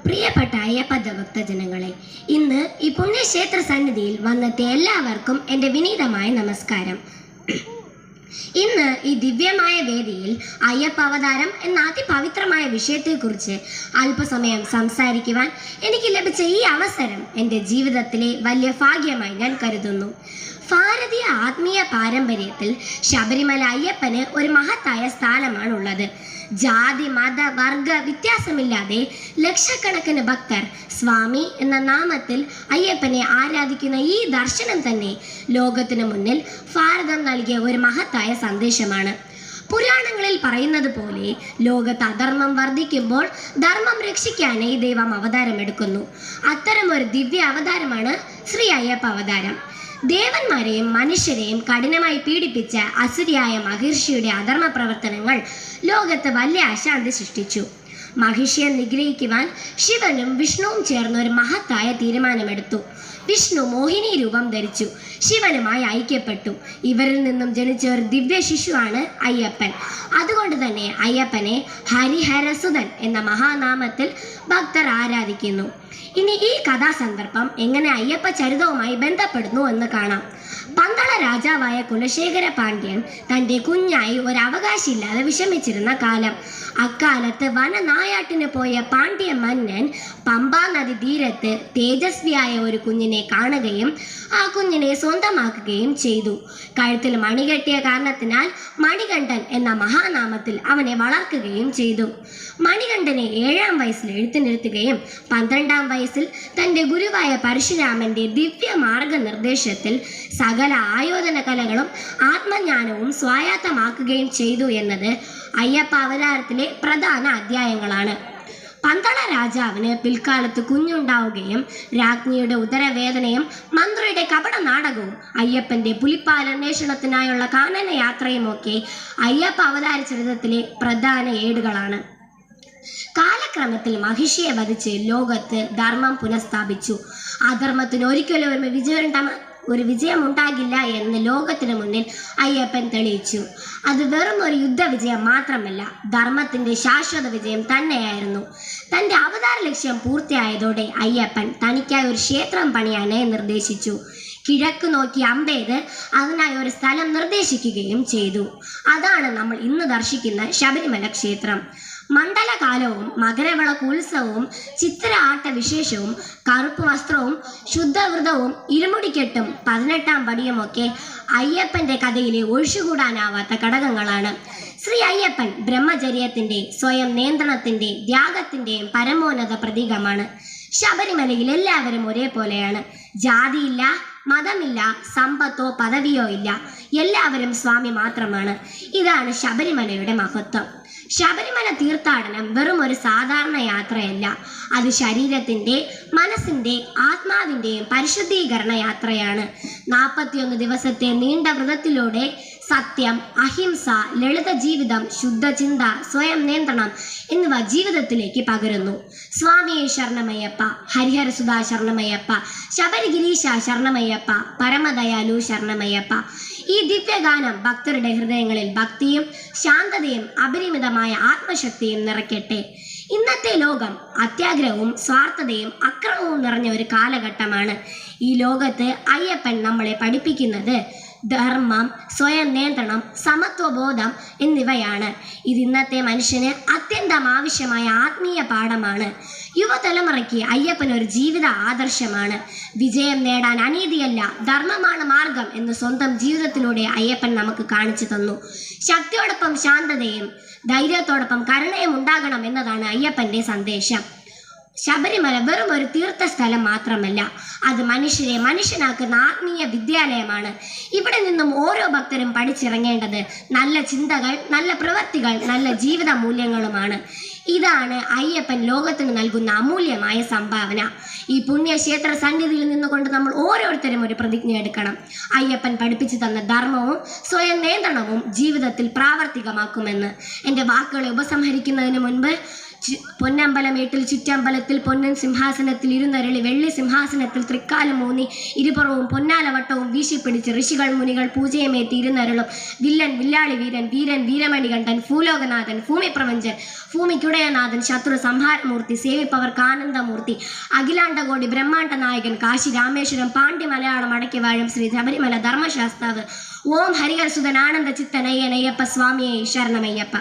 പ്രിയപ്പെട്ട അയ്യപ്പ ഭക്തജനങ്ങളെ, ഇന്ന് ഈ പുണ്യക്ഷേത്ര സന്നിധിയിൽ വന്നെത്തിയ എല്ലാവർക്കും എൻ്റെ വിനീതമായ നമസ്കാരം. ഇന്ന് ഈ ദിവ്യമായ വേദിയിൽ അയ്യപ്പ അവതാരം എന്ന അതിപവിത്രമായ വിഷയത്തെക്കുറിച്ച് അല്പസമയം സംസാരിക്കുവാൻ എനിക്ക് ലഭിച്ച ഈ അവസരം എൻ്റെ ജീവിതത്തിലെ വലിയ ഭാഗ്യമായി ഞാൻ കരുതുന്നു. ഭാരതീയ ആത്മീയ പാരമ്പര്യത്തിൽ ശബരിമല അയ്യപ്പന് ഒരു മഹത്തായ സ്ഥാനമാണുള്ളത്. ജാതി മത വർഗ വ്യത്യാസമില്ലാതെ ലക്ഷക്കണക്കിന് ഭക്തർ സ്വാമി എന്ന നാമത്തിൽ അയ്യപ്പനെ ആരാധിക്കുന്ന ഈ ദർശനം തന്നെ ലോകത്തിന് മുന്നിൽ ഭാരതം നൽകിയ ഒരു മഹത്തായ സന്ദേശമാണ്. പുരാണങ്ങളിൽ പറയുന്നത് പോലെ ലോകത്ത് അധർമ്മം വർദ്ധിക്കുമ്പോൾ ധർമ്മം രക്ഷിക്കാനായി ദൈവം അവതാരമെടുക്കുന്നു. അത്തരം ഒരു ദിവ്യ അവതാരമാണ് ശ്രീ അയ്യപ്പ അവതാരം. ദേവന്മാരെയും മനുഷ്യരെയും കഠിനമായി പീഡിപ്പിച്ച അസുരിയായ മഹിർഷിയുടെ അധർമ്മ പ്രവർത്തനങ്ങൾ ലോകത്ത് വലിയ അശാന്തി സൃഷ്ടിച്ചു. മഹിഷിയെ നിഗ്രഹിക്കുവാൻ ശിവനും വിഷ്ണുവും ചേർന്ന് ഒരു മഹത്തായ തീരുമാനമെടുത്തു. വിഷ്ണു മോഹിനി രൂപം ധരിച്ചു ശിവനുമായി ഐക്യപ്പെട്ടു. ഇവരിൽ നിന്നും ജനിച്ച ഒരു ദിവ്യ ശിശുവാണ് അയ്യപ്പൻ. അതുകൊണ്ട് തന്നെ അയ്യപ്പനെ ഹരിഹരസുതൻ എന്ന മഹാനാമത്തിൽ ഭക്തർ ആരാധിക്കുന്നു. ഇനി ഈ കഥാസന്ദർഭം എങ്ങനെ അയ്യപ്പ ചരിതവുമായി ബന്ധപ്പെടുന്നു എന്ന് കാണാം. പന്തള രാജാവായ കുലശേഖര പാണ്ഡ്യൻ തൻ്റെ കുഞ്ഞായി ഒരു അവകാശമില്ലാതെ വിഷമിച്ചിരുന്ന കാലം. അക്കാലത്ത് വനനായാട്ടിന് പോയ പാണ്ഡ്യ മന്നൻ പമ്പാ നദി തീരത്ത് തേജസ്വിയായ ഒരു കുഞ്ഞിനെ കാണുകയും ആ കുഞ്ഞിനെ സ്വന്തമാക്കുകയും ചെയ്തു. കഴുത്തിൽ മണികെട്ടിയ കാരണത്തിനാൽ മണികണ്ഠൻ എന്ന മഹാനാമത്തിൽ അവനെ വളർത്തുകയും ചെയ്തു. മണികണ്ഠനെ 7-ാം വയസ്സിൽ എഴുത്തിനിരുത്തുകയും 12-ാം വയസ്സിൽ തൻ്റെ ഗുരുവായ പരശുരാമന്റെ ദിവ്യ മാർഗനിർദ്ദേശത്തിൽ സകല ആയോധന കലകളും ആത്മജ്ഞാനവും സ്വായത്തമാക്കുകയും ചെയ്തു എന്നത് അയ്യപ്പ അവതാരത്തിലെ പ്രധാന അധ്യായങ്ങളാണ്. പന്തള രാജാവിന് പിൽക്കാലത്ത് കുഞ്ഞുണ്ടാവുകയും രാജ്ഞിയുടെ ഉദരവേദനയും മന്ത്രിയുടെ കപട നാടകവും അയ്യപ്പന്റെ പുലിപ്പാലന്വേഷണത്തിനായുള്ള കാനന യാത്രയുമൊക്കെ അയ്യപ്പ അവതാര ചരിത്രത്തിലെ പ്രധാന ഏടുകളാണ്. കാലക്രമത്തിൽ മഹിഷിയെ വധിച്ച് ലോകത്ത് ധർമ്മം പുനഃസ്ഥാപിച്ചു. അധർമ്മത്തിന് ഒരിക്കലും ഒരു വിജയമുണ്ടാകില്ല എന്ന് ലോകത്തിന് മുന്നിൽ അയ്യപ്പൻ തെളിയിച്ചു. അത് വെറും ഒരു യുദ്ധവിജയം മാത്രമല്ല, ധർമ്മത്തിന്റെ ശാശ്വത വിജയം തന്നെയായിരുന്നു. തൻ്റെ അവതാര ലക്ഷ്യം പൂർത്തിയായതോടെ അയ്യപ്പൻ തനിക്കായി ഒരു ക്ഷേത്രം പണിയാനായി നിർദ്ദേശിച്ചു. കിഴക്ക് നോക്കി അമ്പെയ്ത് അതിനായി ഒരു സ്ഥലം നിർദ്ദേശിക്കുകയും ചെയ്തു. അതാണ് നമ്മൾ ഇന്ന് ദർശിക്കുന്ന ശബരിമല ക്ഷേത്രം. മണ്ഡലകാലവും മകരവിളക്ക് ഉത്സവവും ചിത്ര ആട്ട വിശേഷവും കറുപ്പ് വസ്ത്രവും ശുദ്ധവ്രതവും ഇരുമുടിക്കെട്ടും 18-ാം പടിയുമൊക്കെ അയ്യപ്പന്റെ കഥയിലെ ഒഴിച്ചുകൂടാനാവാത്ത ഘടകങ്ങളാണ്. ശ്രീ അയ്യപ്പൻ ബ്രഹ്മചര്യത്തിന്റെ, സ്വയം നിയന്ത്രണത്തിന്റെ, ത്യാഗത്തിന്റെയും പരമോന്നത പ്രതീകമാണ്. ശബരിമലയിൽ എല്ലാവരും ഒരേപോലെയാണ്. ജാതിയില്ല, മതമില്ല, സമ്പത്തോ പദവിയോ ഇല്ല. എല്ലാവരും സ്വാമി മാത്രമാണ്. ഇതാണ് ശബരിമലയുടെ മഹത്വം. ശബരിമല തീർത്ഥാടനം വെറും ഒരു സാധാരണ യാത്രയല്ല. അത് ശരീരത്തിൻ്റെ, മനസ്സിൻ്റെ, ആത്മാവിൻ്റെയും പരിശുദ്ധീകരണ യാത്രയാണ്. 41 ദിവസത്തെ നീണ്ട വ്രതത്തിലൂടെ സത്യം, അഹിംസ, ലളിത ജീവിതം, ശുദ്ധചിന്ത, സ്വയം നിയന്ത്രണം എന്നിവ ജീവിതത്തിലേക്ക് പകരുന്നു. സ്വാമിയെ ശരണമയ്യപ്പ, ഹരിഹരസുധാ ശരണമയ്യപ്പ, ശബരിഗിരീശ ശരണമയ്യപ്പ, പരമദയാലു ശരണമയ്യപ്പ. ഈ ദിവ്യഗാനം ഭക്തരുടെ ഹൃദയങ്ങളിൽ ഭക്തിയും ശാന്തതയും അപരിമിതമായ ആത്മശക്തിയും നിറയ്ക്കട്ടെ. ഇന്നത്തെ ലോകം അത്യാഗ്രഹവും സ്വാർത്ഥതയും അക്രമവും നിറഞ്ഞ ഒരു കാലഘട്ടമാണ്. ഈ ലോകത്ത് അയ്യപ്പൻ നമ്മളെ പഠിപ്പിക്കുന്നത് ധർമ്മം, സ്വയം നിയന്ത്രണം, സമത്വബോധം എന്നിവയാണ്. ഇത് ഇന്നത്തെ മനുഷ്യന് അത്യന്തം ആവശ്യമായ ആത്മീയ പാഠമാണ്. യുവതലമുറയ്ക്ക് അയ്യപ്പൻ ഒരു ജീവിത ആദർശമാണ്. വിജയം നേടാൻ അനീതിയല്ല, ധർമ്മമാണ് മാർഗം എന്ന് സ്വന്തം ജീവിതത്തിലൂടെ അയ്യപ്പൻ നമുക്ക് കാണിച്ചു തന്നു. ശക്തിയോടൊപ്പം ശാന്തതയും ധൈര്യത്തോടൊപ്പം കരുണയും ഉണ്ടാകണം എന്നതാണ് അയ്യപ്പന്റെ സന്ദേശം. ശബരിമല വെറും ഒരു തീർത്ഥസ്ഥലം മാത്രമല്ല, അത് മനുഷ്യരെ മനുഷ്യനാക്കുന്ന ആത്മീയ വിദ്യാലയമാണ്. ഇവിടെ നിന്നും ഓരോ ഭക്തരും പഠിച്ചിറങ്ങേണ്ടത് നല്ല ചിന്തകൾ, നല്ല പ്രവൃത്തികൾ, നല്ല ജീവിത മൂല്യങ്ങളുമാണ്. ഇതാണ് അയ്യപ്പൻ ലോകത്തിന് നൽകുന്ന അമൂല്യമായ സംഭാവന. ഈ പുണ്യക്ഷേത്ര സന്നിധിയിൽ നിന്നുകൊണ്ട് നമ്മൾ ഓരോരുത്തരും ഒരു പ്രതിജ്ഞ എടുക്കണം. അയ്യപ്പൻ പഠിപ്പിച്ചു തന്ന ധർമ്മവും സ്വയം നിയന്ത്രണവും ജീവിതത്തിൽ പ്രാവർത്തികമാക്കുമെന്ന്. എൻ്റെ വാക്കുകളെ ഉപസംഹരിക്കുന്നതിന് മുൻപ് പൊന്നമ്പലമേട്ടിൽ ചിറ്റമ്പലത്തിൽ പൊന്നൻ സിംഹാസനത്തിൽ ഇരുന്നരളി വെള്ളി സിംഹാസനത്തിൽ തൃക്കാലം മൂന്നി ഇരുപുറവും പൊന്നാലവട്ടവും വീശിപ്പിടിച്ച് ഋഷികൾ മുനികൾ പൂജയമേറ്റി ഇരുന്നരളും വില്ലൻ വില്ലാളി വീരൻ വീരൻ വീരമണികണ്ഠൻ ഭൂലോകനാഥൻ ഭൂമിപ്രപഞ്ചൻ ഭൂമിക്കുടയനാഥൻ ശത്രു സംഹാരമൂർത്തി സേവിപ്പവർക്ക് ആനന്ദമൂർത്തി അഖിലാണ്ടകോടി ബ്രഹ്മാണ്ഡ നായകൻ കാശി രാമേശ്വരം പാണ്ഡ്യ മലയാളം അടക്കി വാഴും ശ്രീ ശബരിമല ധർമ്മശാസ്താവ് ഓം ഹരിഹരസുതൻ ആനന്ദ ചിത്തനയ്യനയ്യപ്പ സ്വാമിയെ ശരണമയ്യപ്പ.